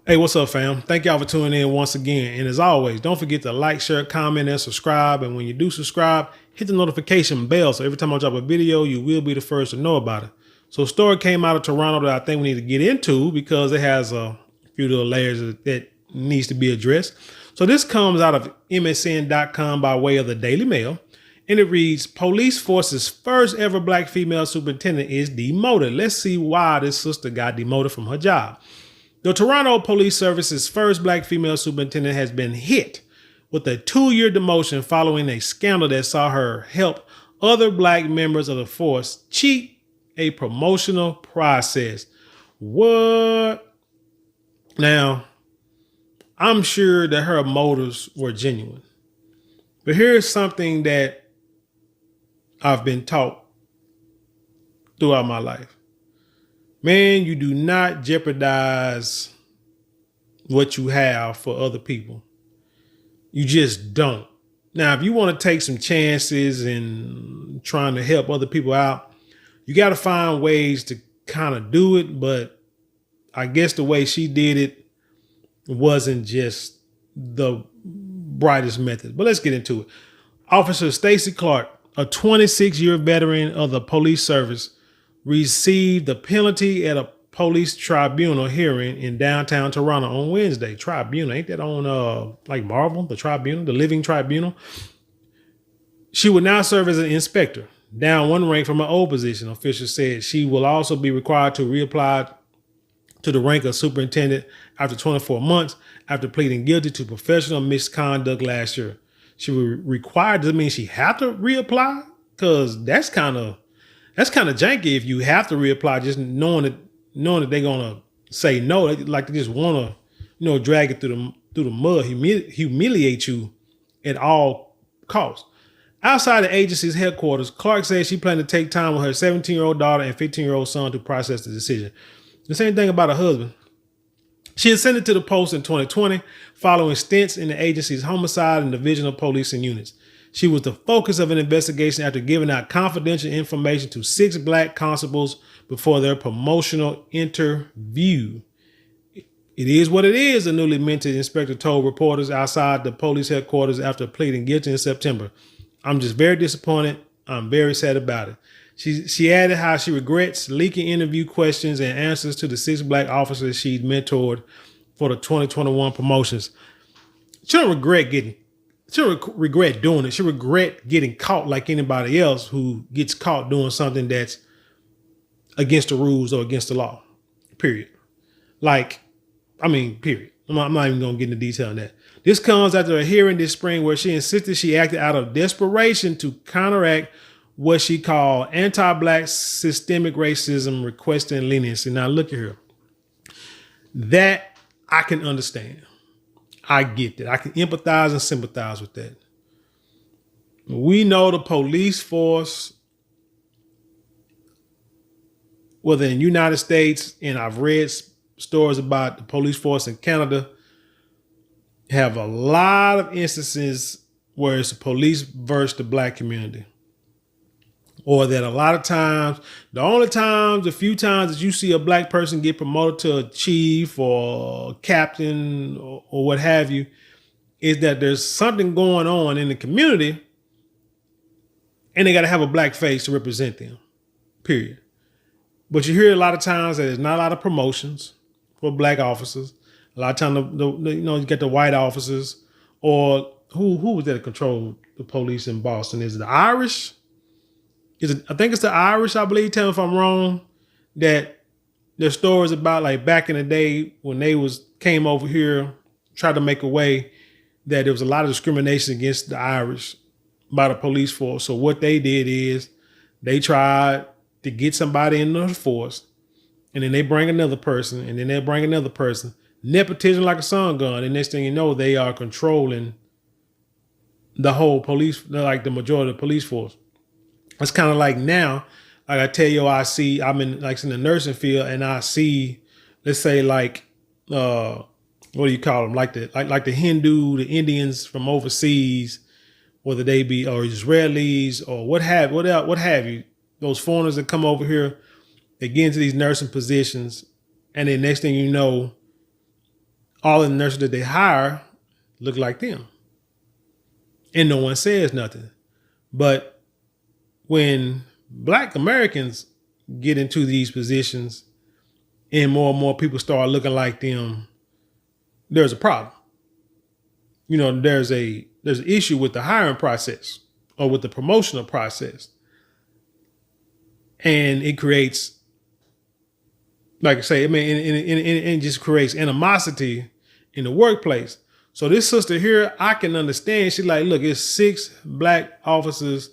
Hey, what's up, fam? Thank y'all for tuning in once again. And as always, don't forget to like, share, comment, and subscribe. And when you do subscribe, hit the notification bell so every time I drop a video, you will be the first to know about it. So a story came out of Toronto that I think we need to get into because it has a few little layers that needs to be addressed. So this comes out of MSN.com by way of the Daily Mail. And it reads, Police Force's first ever black female superintendent is demoted. Let's see why this sister got demoted from her job. The Toronto Police Service's first black female superintendent has been hit with a 2-year demotion following a scandal that saw her help other black members of the force cheat a promotional process. What? Now, I'm sure that her motives were genuine. But here's something that I've been taught throughout my life. Man, you do not jeopardize what you have for other people. You just don't. Now, if you want to take some chances and trying to help other people out, you got to find ways to kind of do it. But I guess the way she did it wasn't just the brightest method. But let's get into it. Officer Stacy Clark, a 26-year veteran of the police service, received the penalty at a police tribunal hearing in downtown Toronto on Wednesday. Tribunal, ain't that on like Marvel, the tribunal, the living tribunal? She would now serve as an inspector, down one rank from her old position. Officials said she will also be required to reapply to the rank of superintendent after 24 months after pleading guilty to professional misconduct last year. She was required, does it mean she have to reapply? Because that's kind of janky if you have to reapply, just knowing that they're gonna say no. Like they just want to, drag it through the mud, humiliate you at all costs. Outside the agency's headquarters, Clark said she planned to take time with her 17-year-old daughter and 15-year-old son to process the decision. The same thing about her husband. She ascended to the post in 2020 following stints in the agency's homicide and divisional policing units. She was the focus of an investigation after giving out confidential information to 6 black constables before their promotional interview. It is what it is, the newly minted inspector told reporters outside the police headquarters after pleading guilty in September. I'm just very disappointed. I'm very sad about it. She added how she regrets leaking interview questions and answers to the 6 black officers she'd mentored for the 2021 promotions. She don't regret doing it. She regret getting caught like anybody else who gets caught doing something that's against the rules or against the law. Period. Period. I'm not even going to get into detail on that. This comes after a hearing this spring where she insisted she acted out of desperation to counteract what she called anti-black systemic racism, requesting leniency. Now look at her. That I can understand. I get that. I can empathize and sympathize with that. We know the police force, whether in the United States, and I've read stories about the police force in Canada, have a lot of instances where it's the police versus the black community. Or that a lot of times, the few times that you see a black person get promoted to a chief or captain or what have you, is that there's something going on in the community and they got to have a black face to represent them, period. But you hear a lot of times that there's not a lot of promotions for black officers. A lot of times, you get the white officers, or who was that that controlled the police in Boston? Is it the Irish? I think it's the Irish, I believe. Tell me if I'm wrong. That there's stories about like back in the day when they came over here, tried to make a way, that there was a lot of discrimination against the Irish by the police force. So what they did is they tried to get somebody in the force, and then they bring another person, and then they bring another person. Nepotism like a sun gun. And next thing you know, they are controlling the whole police, like the majority of the police force. It's kind of like now, like I tell you, I'm in the nursing field, and I see, let's say what do you call them? Like the Hindu, the Indians from overseas, whether they be or Israelis or what have you, those foreigners that come over here, they get into these nursing positions, and then next thing you know, all the nurses that they hire look like them. And no one says nothing. But when Black Americans get into these positions and more people start looking like them, there's a problem. There's an issue with the hiring process or with the promotional process. And it creates, like I say, it just creates animosity in the workplace. So this sister here, I can understand. She's like, look, it's 6 Black officers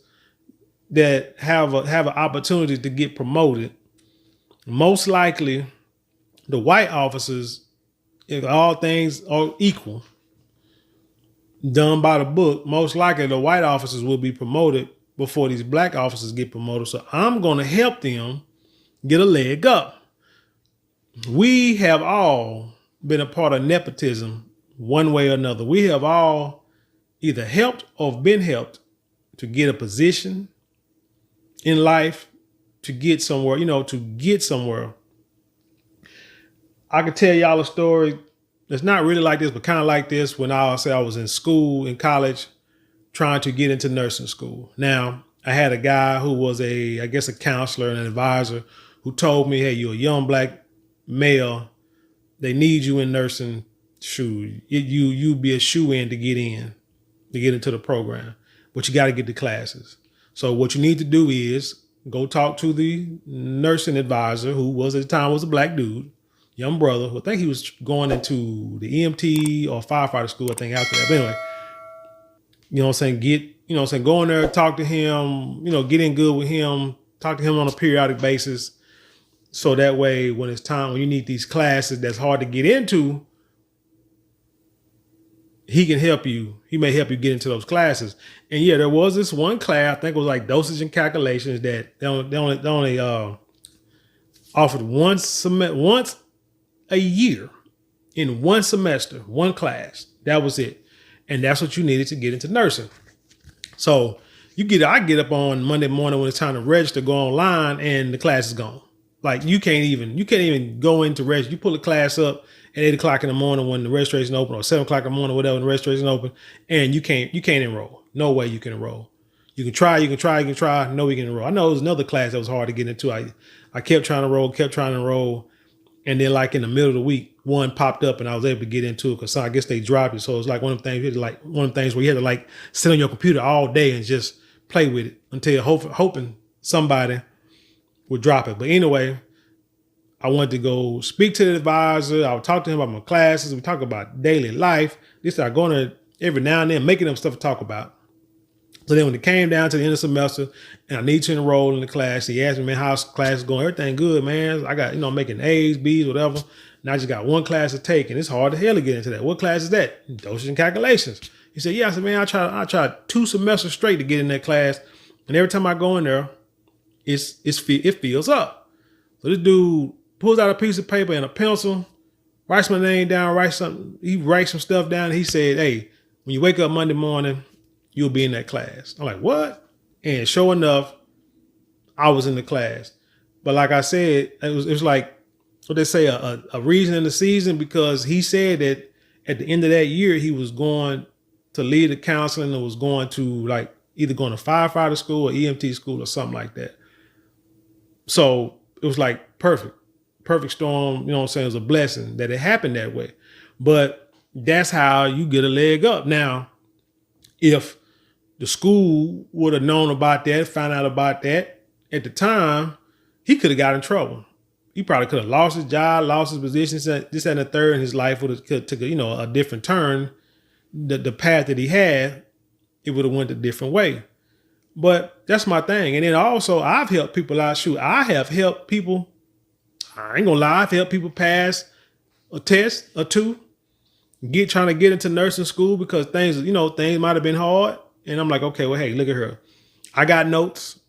that have an opportunity to get promoted. Most likely, the white officers, if all things are equal, done by the book, most likely the white officers will be promoted before these Black officers get promoted. So I'm going to help them get a leg up. We have all been a part of nepotism one way or another. We have all either helped or been helped to get a position in life, to get somewhere, I could tell y'all a story that's not really like this, but kind of like this when I was in school, in college, trying to get into nursing school. Now, I had a guy who was a counselor and an advisor who told me, hey, you're a young Black male. They need you in nursing. Shoot, you be a shoe-in to get into the program, but you got to get the classes. So what you need to do is go talk to the nursing advisor, who was at the time was a Black dude, young brother, who I think he was going into the EMT or firefighter school, I think, after that. But anyway, go in there, talk to him, get in good with him, talk to him on a periodic basis. So that way, when it's time, when you need these classes that's hard to get into, he can help you. He may help you get into those classes. And yeah, there was this one class, I think it was like dosage and calculations, that they only offered once a year in one semester, one class. That was it. And that's what you needed to get into nursing. So I get up on Monday morning when it's time to register, go online, and the class is gone. Like you can't even go into register. You pull the class up at 8 o'clock in the morning when the registration open, or 7 o'clock in the morning, whatever, when the registration open, and you can't enroll. No way you can enroll. You can try. No, we can enroll. I know it was another class that was hard to get into. I kept trying to enroll. And then like in the middle of the week, one popped up and I was able to get into it because I guess they dropped it. So it's like one of the things where you had to like sit on your computer all day and just play with it until you're hoping somebody would drop it. But anyway, I wanted to go speak to the advisor. I would talk to him about my classes. We talk about daily life. This I going to every now and then making them stuff to talk about. So then when it came down to the end of the semester and I need to enroll in the class, he asked me, man, how's class going? Everything good, man. I got, making A's, B's, whatever. And I just got one class to take, and it's hard to hell to get into that. What class is that? Dosage and calculations. He said, yeah. I said, man, I tried 2 semesters straight to get in that class. And every time I go in there, it fills up. So this dude pulls out a piece of paper and a pencil, writes my name down, he writes some stuff down. And he said, hey, when you wake up Monday morning, you'll be in that class. I'm like, what? And sure enough, I was in the class. But like I said, it was like what they say, a reason in the season, because he said that at the end of that year, he was going to lead the counseling and was going to like either going to firefighter school or EMT school or something like that. So it was like perfect storm. It was a blessing that it happened that way. But that's how you get a leg up. Now, if the school would have known about that, found out about that at the time, he could have got in trouble. He probably could have lost his job, lost his position, this and the third, and his life would have took a different turn. The path that he had, it would have went a different way. But that's my thing. And then also, I've helped people out. Shoot, I have helped people. I ain't gonna lie, I've helped people pass a test or two, trying to get into nursing school because things might have been hard. And I'm like, okay, well, hey, look at her. I got notes.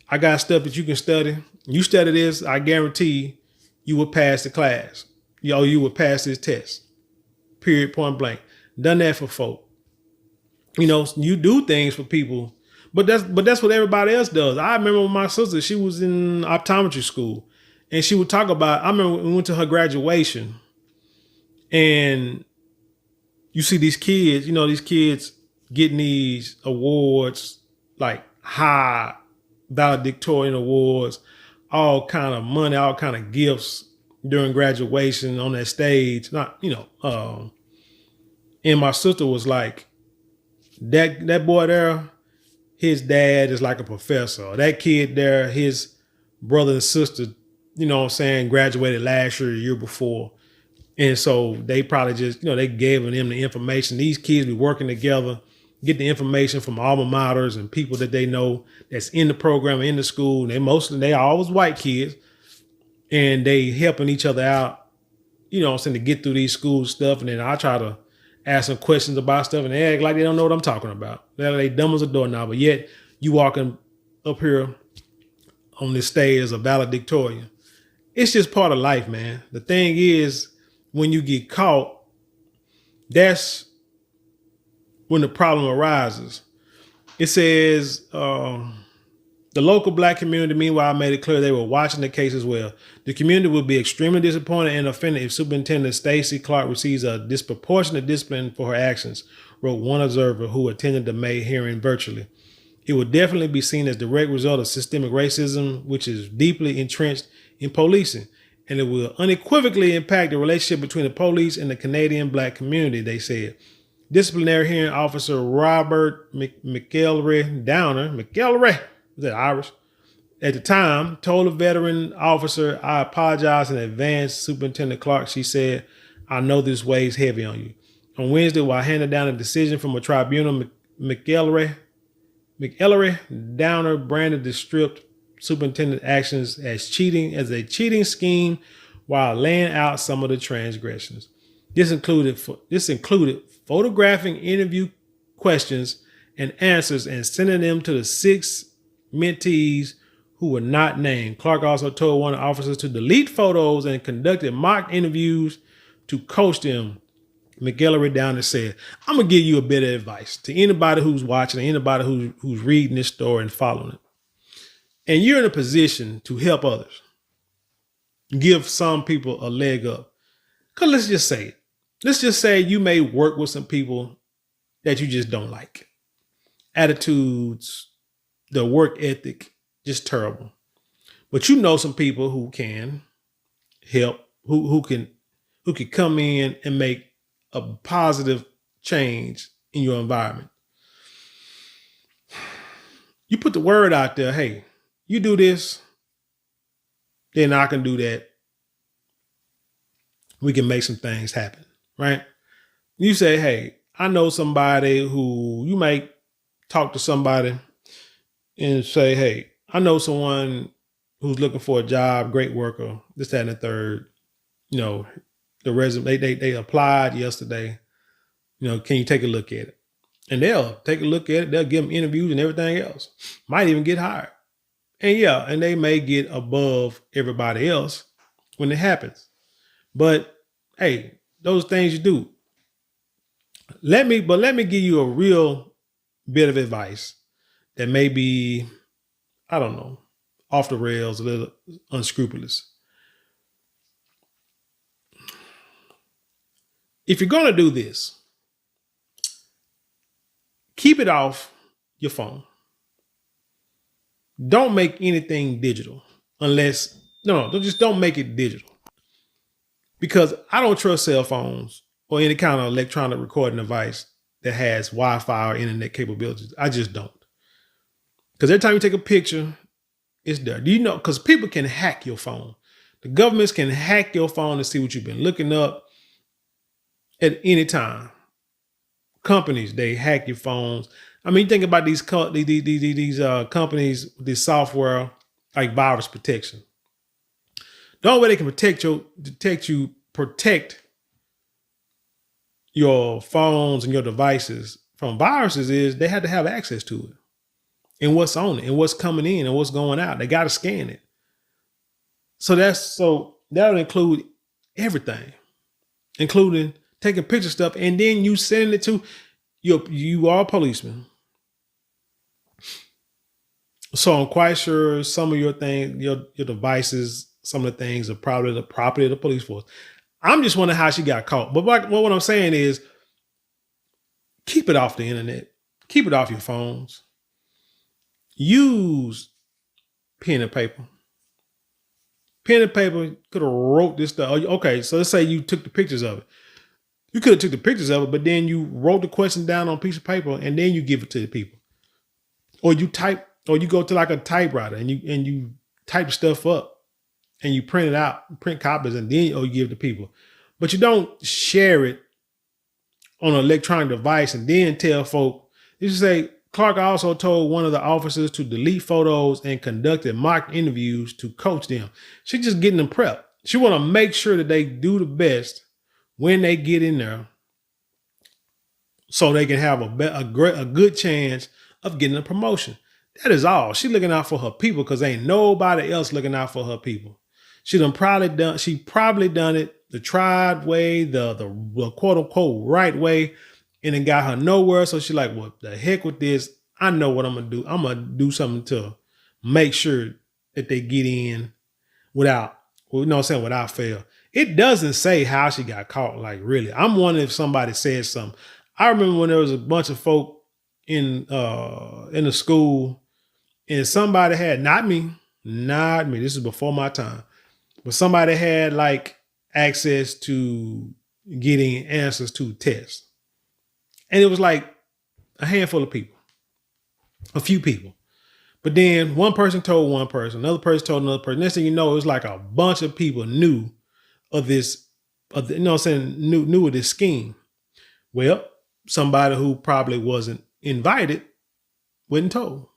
I got stuff that you can study. You study this, I guarantee you will pass the class. You will pass this test. Period, point blank. Done that for folk. You do things for people, but that's what everybody else does. I remember when my sister, she was in optometry school, and she would talk about, I remember we went to her graduation, And you see these kids, these kids getting these awards, like high valedictorian awards, all kind of money, all kind of gifts during graduation on that stage. And my sister was like, that boy there, his dad is like a professor. That kid there, his brother and sister, graduated last year, the year before. And so they probably just, they gave them the information. These kids be working together, get the information from alma maters and people that they know that's in the program, in the school. They are always white kids, and they helping each other out, to get through these school stuff. And then I try to ask them questions about stuff, and they act like they don't know what I'm talking about. They dumb as a doorknob, but yet you walking up here on this stage as a valedictorian. It's just part of life, man. The thing is, when you get caught, that's when the problem arises. It says, the local black community, meanwhile, made it clear they were watching the case as well. The community would be extremely disappointed and offended if Superintendent Stacy Clark receives a disproportionate discipline for her actions, wrote one observer who attended the May hearing virtually. It would definitely be seen as a direct result of systemic racism, which is deeply entrenched in policing, and it will unequivocally impact the relationship between the police and the Canadian black community, they said. Disciplinary hearing officer Robert McElroy Downer, is that Irish? At the time, told a veteran officer, I apologize in advance, Superintendent Clark, she said, I know this weighs heavy on you. On Wednesday, while handing down a decision from a tribunal, McElroy Downer branded the stripped superintendent actions as a cheating scheme while laying out some of the transgressions. This included photographing interview questions and answers and sending them to the 6 mentees who were not named. Clark also told one of the officers to delete photos and conducted mock interviews to coach them. McElroy Downer said, I'm going to give you a bit of advice to anybody who's watching, anybody who's reading this story and following it. And you're in a position to help others. Give some people a leg up. Because let's just say it. Let's just say you may work with some people that you just don't like. Attitudes, the work ethic, just terrible. But you know some people who can help, who can come in and make a positive change in your environment. You put the word out there, hey, you do this, then I can do that. We can make some things happen, right? You say, hey, I know somebody who, you might talk to somebody and say, hey, I know someone who's looking for a job, great worker, this, that, and the third. The resume, they applied yesterday. Can you take a look at it? And they'll take a look at it. They'll give them interviews and everything else. Might even get hired. And they may get above everybody else when it happens. But hey, those things you do. Let me give you a real bit of advice that may be, I don't know, off the rails, a little unscrupulous. If you're going to do this, keep it off your phone. Don't make anything digital just don't make it digital. Because I don't trust cell phones or any kind of electronic recording device that has Wi-Fi or internet capabilities. I just don't. Because every time you take a picture, it's there. Do you know? Because people can hack your phone. The governments can hack your phone to see what you've been looking up at any time. Companies, they hack your phones. I mean, think about these companies, this software like virus protection. The only way they can protect your phones and your devices from viruses is they had to have access to it and what's on it and what's coming in and what's going out. They got to scan it. So that'll include everything, including taking picture stuff, and then you sending it to you are a policeman. So I'm quite sure some of your things, your devices, some of the things are probably the property of the police force. I'm just wondering how she got caught. But what I'm saying is, keep it off the internet. Keep it off your phones. Use pen and paper. Pen and paper could have wrote this stuff. Okay, so let's say you took the pictures of it. You could have took the pictures of it, but then you wrote the question down on a piece of paper and then you give it to the people. Or you type, or you go to like a typewriter and you type stuff up and you print it out, print copies, and then you give it to people. But you don't share it on an electronic device and then tell folk. You should say, Clark also told one of the officers to delete photos and conducted mock interviews to coach them. She's just getting them prepped. She want to make sure that they do the best when they get in there so they can have a good chance of getting a promotion. That is all. She's looking out for her people because ain't nobody else looking out for her people. She probably done it the tried way, the quote unquote right way, and it got her nowhere. So she's like, what the heck with this? I know what I'm going to do. I'm going to do something to make sure that they get in without fail. It doesn't say how she got caught. Like, really, I'm wondering if somebody said something. I remember when there was a bunch of folk in the school and somebody had, not me, this is before my time, but somebody had like access to getting answers to tests. And it was like a handful of people, a few people. But then one person told one person, another person told another person. Next thing you know, it was like a bunch of people knew of this, knew of this scheme. Well, somebody who probably wasn't invited wasn't told.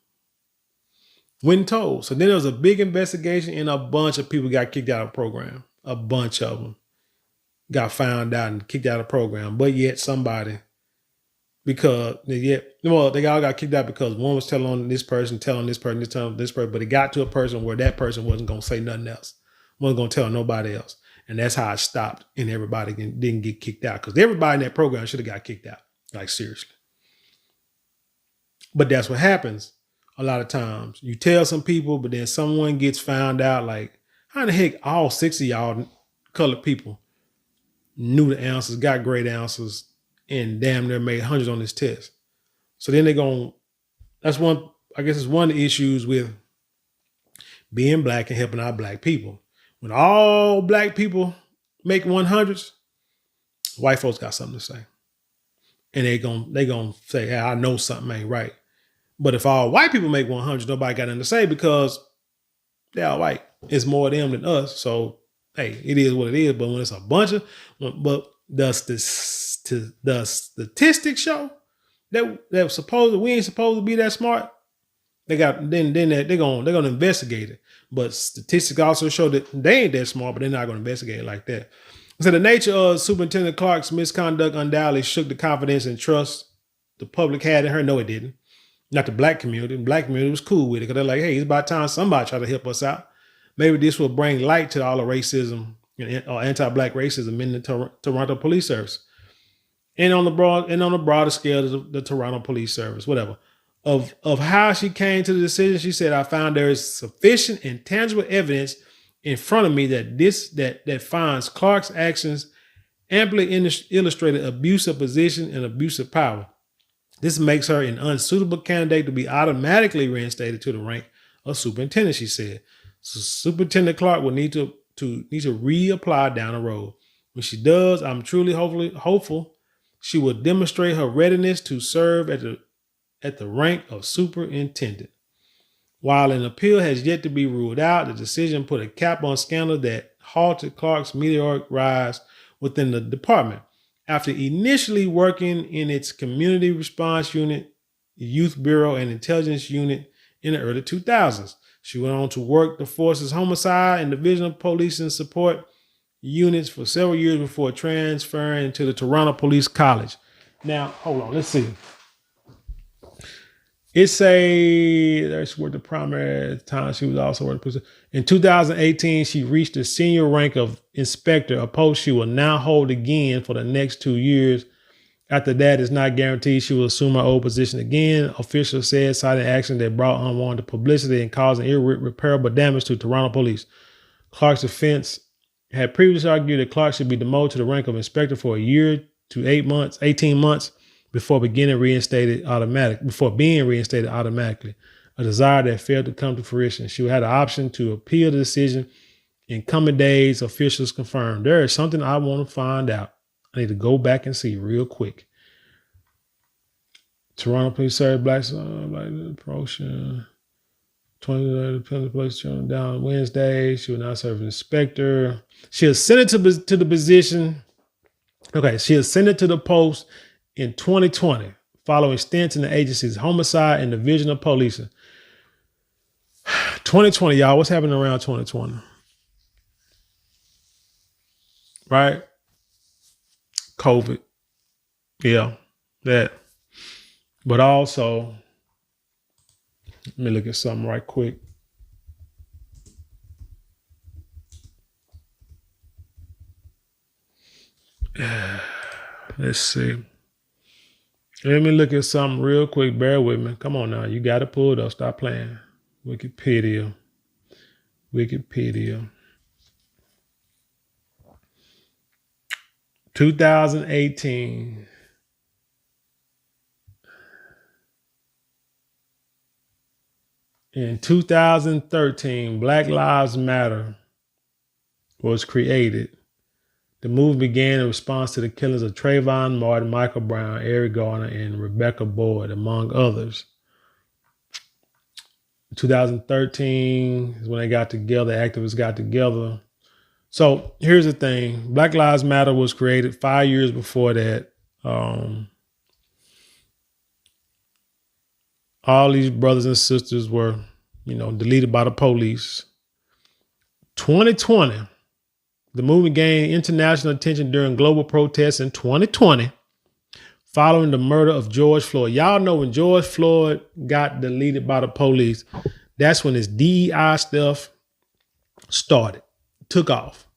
So then there was a big investigation and a bunch of people got kicked out of the program. A bunch of them got found out and kicked out of the program. But yet somebody, they all got kicked out because one was telling this person, telling this person, but it got to a person where that person wasn't going to say nothing else. Wasn't going to tell nobody else. And that's how it stopped and everybody didn't get kicked out because everybody in that program should have got kicked out. Like, seriously. But that's what happens a lot of times. You tell some people, but then someone gets found out. Like, how in the heck all 6 of y'all colored people knew the answers, got great answers, and damn near made hundreds on this test. So then that's one, I guess it's one of the issues with being black and helping out black people. When all black people make 100s, white folks got something to say. And they gonna say, hey, I know something ain't right. But if all white people make 100, nobody got nothing to say because they're all white. It's more them than us. So, hey, it is what it is. But when it's a bunch of, but the statistics show that we ain't supposed to be that smart, they're gonna investigate it. But statistics also show that they ain't that smart, but they're not gonna investigate it like that. So the nature of Superintendent Clark's misconduct undoubtedly shook the confidence and trust the public had in her. No, it didn't. Not the black community. The black community was cool with it because they're like, hey, it's about time somebody try to help us out. Maybe this will bring light to all the racism or anti-black racism in the Toronto Police Service. And on the broader scale, the Toronto Police Service, whatever. Of how she came to the decision, she said, I found there is sufficient and tangible evidence in front of me that finds Clark's actions amply illustrated abuse of position and abuse of power. This makes her an unsuitable candidate to be automatically reinstated to the rank of superintendent, she said. So Superintendent Clark will need to reapply down the road. When she does, I'm truly hopeful she will demonstrate her readiness to serve at the rank of superintendent. While an appeal has yet to be ruled out, the decision put a cap on scandal that halted Clark's meteoric rise within the department. After initially working in its community response unit, youth bureau, and intelligence unit in the early 2000s, she went on to work the force's homicide and division of police and support units for several years before transferring to the Toronto Police College. Now, hold on, let's see. She worked the primary at the time. She was also working. In 2018, she reached the senior rank of inspector, a post she will now hold again for the next 2 years. After that, it's not guaranteed she will assume her old position again. Officials said, citing action that brought unwanted publicity and causing irreparable damage to Toronto police. Clark's defense had previously argued that Clark should be demoted to the rank of inspector for a year to 18 months before being reinstated automatically, a desire that failed to come to fruition. She had the option to appeal the decision. In coming days, officials confirmed. There is something I want to find out. I need to go back and see real quick. Toronto police served blacks promotion. 20 police turned down Wednesday. She will now serve as inspector. She ascended to the position. Okay, she ascended to the post in 2020, following stints in the agency's homicide and division of policing. 2020, y'all. What's happening around 2020? Right? COVID. Yeah, that. But also, let me look at something right quick. Let's see. Let me look at something real quick. Bear with me. Come on now. You got to pull it up. Stop playing. Wikipedia. 2018. In 2013, Black Lives Matter was created. The movement began in response to the killings of Trayvon Martin, Michael Brown, Eric Garner, and Rebecca Boyd, among others. 2013 is when they got together, activists got together. So here's the thing. Black Lives Matter was created 5 years before that. All these brothers and sisters were, deleted by the police. 2020, the movement gained international attention during global protests in 2020, following the murder of George Floyd. Y'all know when George Floyd got deleted by the police, that's when this DEI stuff started, took off.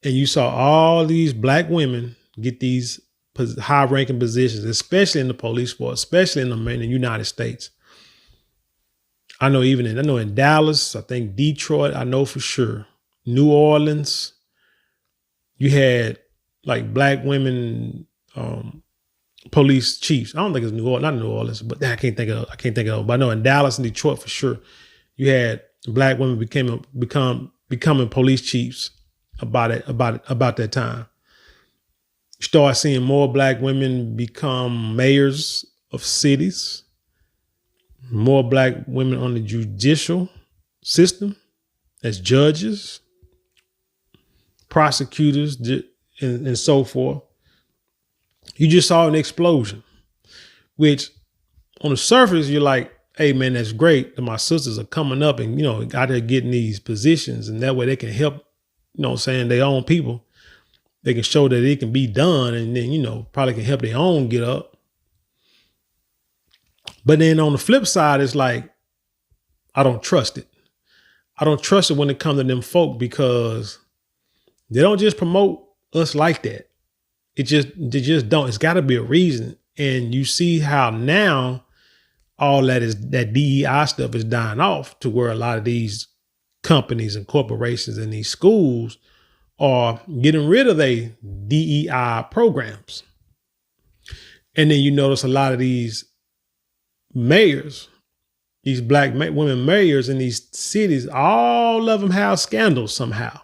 And you saw all these black women get these high-ranking positions, especially in the police force, especially in the United States. I know in Dallas, I think Detroit, I know for sure. New Orleans, you had like black women police chiefs. I don't think it's not New Orleans, but I can't think of it. But I know in Dallas and Detroit for sure, you had black women becoming police chiefs about that time. You start seeing more black women become mayors of cities, more black women on the judicial system as judges, prosecutors, and so forth. You just saw an explosion, which on the surface, you're like, hey, man, that's great that my sisters are coming up and, out there getting these positions. And that way they can help, their own people. They can show that it can be done and then, probably can help their own get up. But then on the flip side, it's like, I don't trust it. I don't trust it when it comes to them folk because they don't just promote us like that. They just don't. It's got to be a reason. And you see how now all that DEI stuff is dying off to where a lot of these companies and corporations and these schools are getting rid of their DEI programs. And then you notice a lot of these mayors, these black women mayors in these cities, all of them have scandals somehow.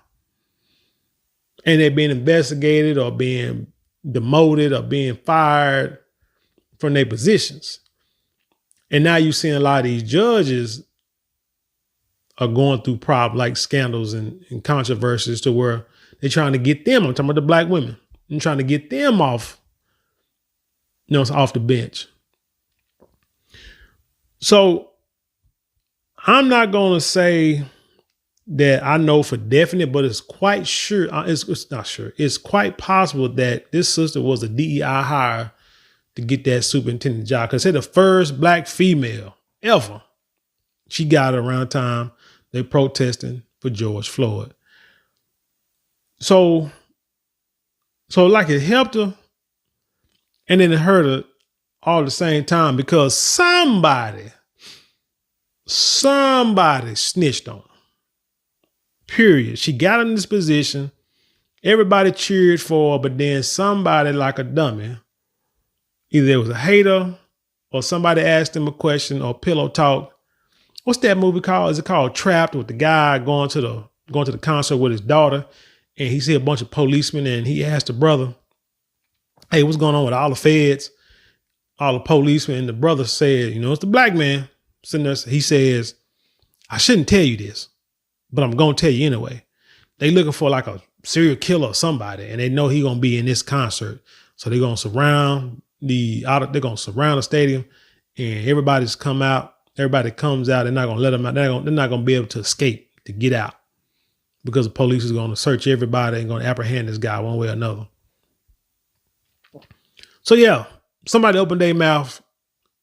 And they're being investigated or being demoted or being fired from their positions. And now you're seeing a lot of these judges are going through problems like scandals and controversies to where they're trying to get them, I'm talking about the black women, and trying to get them off, off the bench. So I'm not going to say that I know for definite, but it's quite sure. It's not sure. It's quite possible that this sister was a DEI hire to get that superintendent job. Because they're the first black female ever. She got it around time they protesting for George Floyd. So like it helped her and then it hurt her all at the same time because somebody snitched on her. Period. She got in this position Everybody cheered for her, but then somebody like a dummy, either there was a hater or somebody asked him a question or pillow talk. What's that movie called? Is it called Trapped, with the guy going to the concert with his daughter, and he see a bunch of policemen, and he asked the brother, "Hey, what's going on with all the feds, all the policemen?" And the brother said, it's the black man sitting there. He says, "I shouldn't tell you this, but I'm going to tell you anyway. They looking for like a serial killer or somebody, and they know he going to be in this concert. So they're going to surround the stadium, and everybody's come out. Everybody comes out. They're not going to let them out. They're not going to be able to escape, to get out, because the police is going to search everybody and going to apprehend this guy one way or another." So yeah, somebody opened their mouth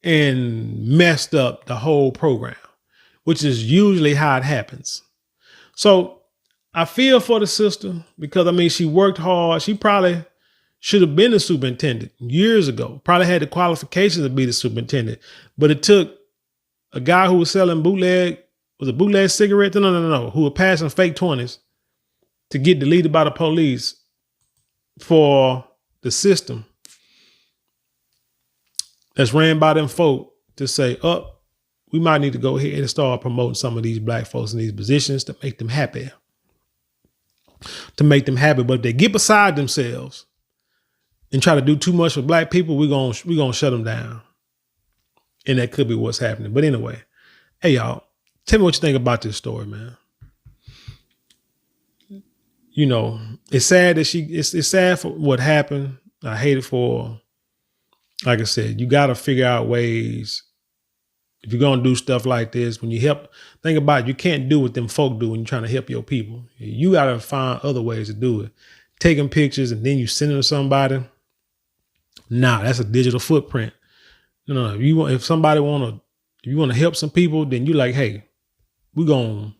and messed up the whole program, which is usually how it happens. So I feel for the sister, because she worked hard. She probably should have been the superintendent years ago, probably had the qualifications to be the superintendent, but it took a guy who was selling bootleg cigarettes? No, who were passing fake 20s to get deleted by the police for the system that's ran by them folk to say, we might need to go ahead and start promoting some of these black folks in these positions to make them happy. But if they get beside themselves and try to do too much for black people, we're gonna shut them down. And that could be what's happening. But anyway, hey y'all, tell me what you think about this story, man. It's sad that it's sad for what happened. I hate it for her. Like I said, you got to figure out ways. If you're going to do stuff like this, when you think about it, you can't do what them folk do when you're trying to help your people. You got to find other ways to do it. Taking pictures and then you send them to somebody. Nah, that's a digital footprint. No. If you want to help some people, then you like, hey, we're going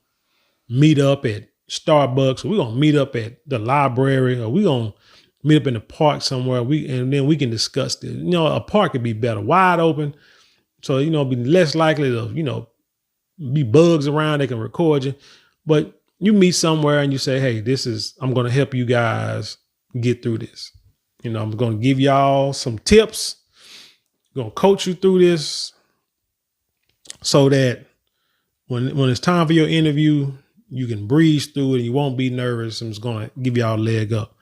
to meet up at Starbucks, or we're going to meet up at the library, or we're going to meet up in the park somewhere. And then we can discuss this. A park could be better, wide open. So, be less likely to, be bugs around. They can record you. But you meet somewhere and you say, hey, I'm going to help you guys get through this. I'm going to give y'all some tips. I'm going to coach you through this so that when it's time for your interview, you can breeze through it and you won't be nervous. I'm just going to give y'all a leg up.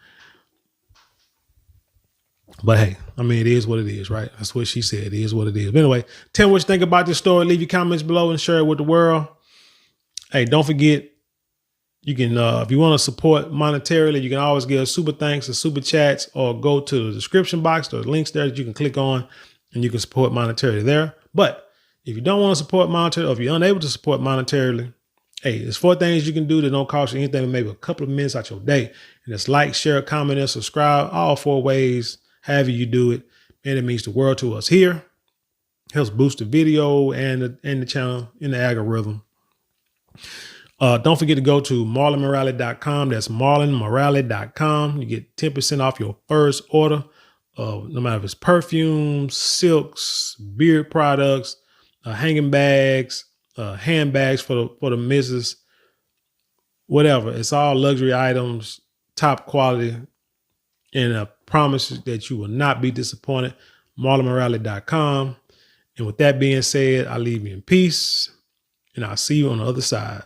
But hey, it is what it is, right? That's what she said. It is what it is. But anyway, tell me what you think about this story. Leave your comments below and share it with the world. Hey, don't forget, you can, if you want to support monetarily, you can always give super thanks or super chats, or go to the description box. There's links there that you can click on and you can support monetarily there. But if you don't want to support monetarily, or if you're unable to support monetarily, hey, there's 4 things you can do that don't cost you anything but maybe a couple of minutes out your day. And it's like, share, comment, and subscribe. All 4 ways. However you do it, and it means the world to us here. Helps boost the video and the channel in the algorithm. Don't forget to go to marlonmorale.com. That's marlonmorale.com. You get 10% off your first order of, no matter if it's perfumes, silks, beard products, hanging bags, handbags for the missus, whatever. It's all luxury items, top quality, and I promise you that you will not be disappointed. marlonmorale.com. And with that being said, I leave you in peace, and I'll see you on the other side.